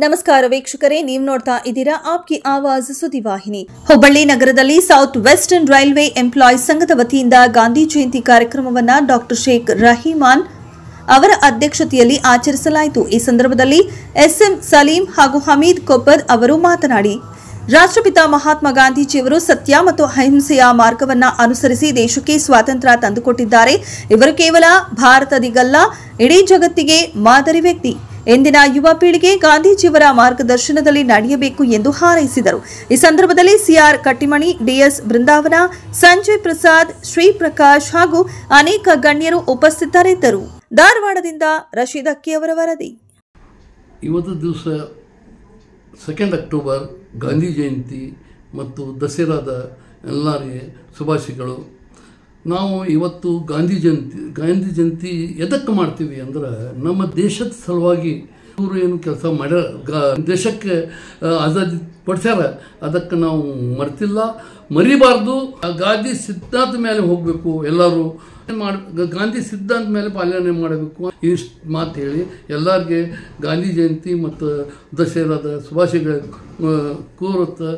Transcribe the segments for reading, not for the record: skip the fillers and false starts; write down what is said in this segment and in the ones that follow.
ನಮಸ್ಕಾರ ವೀಕ್ಷಕರೇ, ನೀವು ನೋಡ್ತಾ ಇದ್ದೀರಾ ಆಪ್ಕಿ ಆವಾಜ್ ಸುದ್ದಿವಾಹಿನಿ. ಹುಬ್ಬಳ್ಳಿ ನಗರದಲ್ಲಿ ಸೌತ್ ವೆಸ್ಟರ್ನ್ ರೈಲ್ವೆ ಎಂಪ್ಲಾಯೀಸ್ ಸಂಘದ ವತಿಯಿಂದ ಗಾಂಧಿ ಜಯಂತಿ ಕಾರ್ಯಕ್ರಮವನ್ನು ಡಾಕ್ಟರ್ ಶೇಖ್ ರಹಿಮಾನ್ ಅವರ ಅಧ್ಯಕ್ಷತೆಯಲ್ಲಿ ಆಚರಿಸಲಾಯಿತು. ಈ ಸಂದರ್ಭದಲ್ಲಿ ಎಸ್ಎಂ ಸಲೀಂ ಹಾಗೂ ಹಮೀದ್ ಕೊಪ್ಪದ್ ಅವರು ಮಾತನಾಡಿ, ರಾಷ್ಟ್ರಪಿತ ಮಹಾತ್ಮ ಗಾಂಧೀಜಿಯವರು ಸತ್ಯ ಮತ್ತು ಅಹಿಂಸೆಯ ಮಾರ್ಗವನ್ನು ಅನುಸರಿಸಿ ದೇಶಕ್ಕೆ ಸ್ವಾತಂತ್ರ್ಯ ತಂದುಕೊಟ್ಟಿದ್ದಾರೆ. ಇವರು ಕೇವಲ ಭಾರತದಿಗಲ್ಲ, ಇಡೀ ಜಗತ್ತಿಗೆ ಮಾದರಿ ವ್ಯಕ್ತಿ. ಇಂದಿನ ಯುವ ಪೀಳಿಗೆ ಗಾಂಧೀಜಿಯವರ ಮಾರ್ಗದರ್ಶನದಲ್ಲಿ ನಡೆಯಬೇಕು ಎಂದು ಹಾರೈಸಿದರು. ಈ ಸಂದರ್ಭದಲ್ಲಿ ಸಿಆರ್ ಕಟ್ಟಿಮಣಿ, ಡಿಎಸ್ ಬೃಂದಾವನ, ಸಂಜಯ್ ಪ್ರಸಾದ್, ಶ್ರೀಪ್ರಕಾಶ್ ಹಾಗೂ ಅನೇಕ ಗಣ್ಯರು ಉಪಸ್ಥಿತರಿದ್ದರು. ಧಾರವಾಡದಿಂದ ರಶೀದ್ ಅಕ್ಕಿ ಅವರ ವರದಿ. ಇವತ್ತು ದಿವಸ 2 ಅಕ್ಟೋಬರ್ ಗಾಂಧಿ ಜಯಂತಿ ಮತ್ತು ದಸರಾದ ಎಲ್ಲರಿಗೆ ಶುಭಾಶಯಗಳು. ನಾವು ಇವತ್ತು ಗಾಂಧಿ ಜಯಂತಿ ಎದಕ್ಕೆ ಮಾಡ್ತೀವಿ ಅಂದ್ರೆ, ನಮ್ಮ ದೇಶದ ಸಲುವಾಗಿ ಇವರು ಏನು ಕೆಲಸ ಮಾಡ್ಯಾರ, ದೇಶಕ್ಕೆ ಆಜಾದಿ ಪಡಿಸ್ಯಾರ, ಅದಕ್ಕೆ ನಾವು ಮರ್ತಿಲ್ಲ, ಮರಿಬಾರ್ದು. ಗಾಂಧಿ ಸಿದ್ಧಾಂತ ಮೇಲೆ ಹೋಗಬೇಕು, ಎಲ್ಲರೂ ಗಾಂಧಿ ಸಿದ್ಧಾಂತ ಮೇಲೆ ಪಾಲನೆ ಮಾಡಬೇಕು. ಇಷ್ಟು ಮಾತು ಹೇಳಿ ಎಲ್ಲರಿಗೆ ಗಾಂಧಿ ಜಯಂತಿ ಮತ್ತು ದಸರಾದ ಶುಭಾಶಯಗಳು ಕೋರುತ್ತಾ,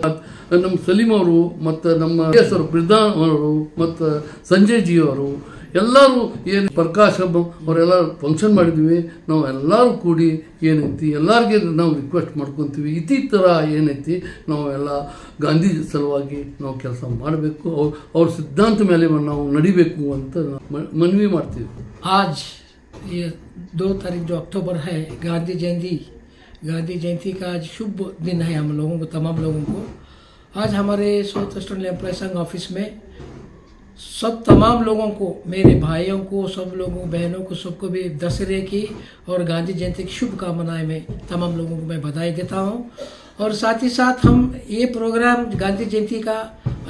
ನಮ್ಮ ಸಲೀಂ ಅವರು ಮತ್ತು ನಮ್ಮ ಹೆಸರು ಪ್ರಧಾನ್ ಅವರು ಮತ್ತು ಸಂಜಯ್ ಜಿ ಅವರು ಎಲ್ಲರೂ ಏನು ಪ್ರಕಾಶ್ ಅವರೆಲ್ಲ ಫಂಕ್ಷನ್ ಮಾಡಿದ್ವಿ. ನಾವು ಎಲ್ಲರೂ ಕೂಡಿ ಏನೈತಿ ಎಲ್ಲರಿಗೆ ನಾವು ರಿಕ್ವೆಸ್ಟ್ ಮಾಡ್ಕೊತೀವಿ, ಇದೇ ಥರ ಏನೈತಿ ನಾವು ಎಲ್ಲ ಗಾಂಧಿ ಸಲುವಾಗಿ ನಾವು ಕೆಲಸ ಮಾಡಬೇಕು, ಅವ್ರ ಸಿದ್ಧಾಂತ ಮೇಲೆ ನಾವು ನಡಿಬೇಕು ಅಂತ ಮನವಿ ಮಾಡ್ತೀವಿ. आज ये 2 तारीख जो अक्टूबर है गांधी जयंती का आज शुभ दिन है हम लोगों को, तमाम लोगों को। आज हमारे साउथ वेस्टर्न एम्प्लॉय संघ ऑफिस में सब तमाम लोगों को, मेरे भाइयों को, सब लोगों बहनों को, सबको भी दशहरे की और गांधी जयंती की शुभकामनाएं मैं तमाम लोगों को मैं बधाई देता हूं। और साथ ही साथ हम ये प्रोग्राम गांधी जयंती का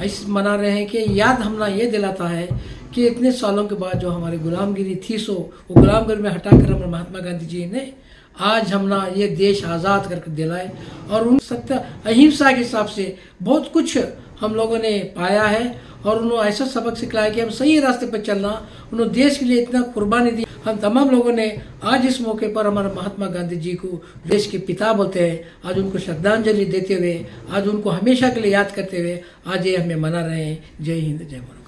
ऐसे मना रहे हैं कि याद हमने ये दिलाता है कि इतने सालों के बाद जो हमारी गुलामगिरी थी वो गुलामगिरी में हटाकर हमारे महात्मा गांधी जी ने आज हमने ये देश आज़ाद करके दिलाए। और उन सत्य अहिंसा के हिसाब से बहुत कुछ हम लोगों ने पाया है और उन्होंने ऐसा सबक सिखलाया कि हम सही रास्ते पर चलना, उन्होंने देश के लिए इतना कुर्बानी दी। हम तमाम लोगों ने आज इस मौके पर हमारे महात्मा गांधी जी को देश के पिता बोलते हैं, आज उनको श्रद्धांजलि देते हुए, आज उनको हमेशा के लिए याद करते हुए आज ये हमें मना रहे हैं। जय हिंद, जय भारत।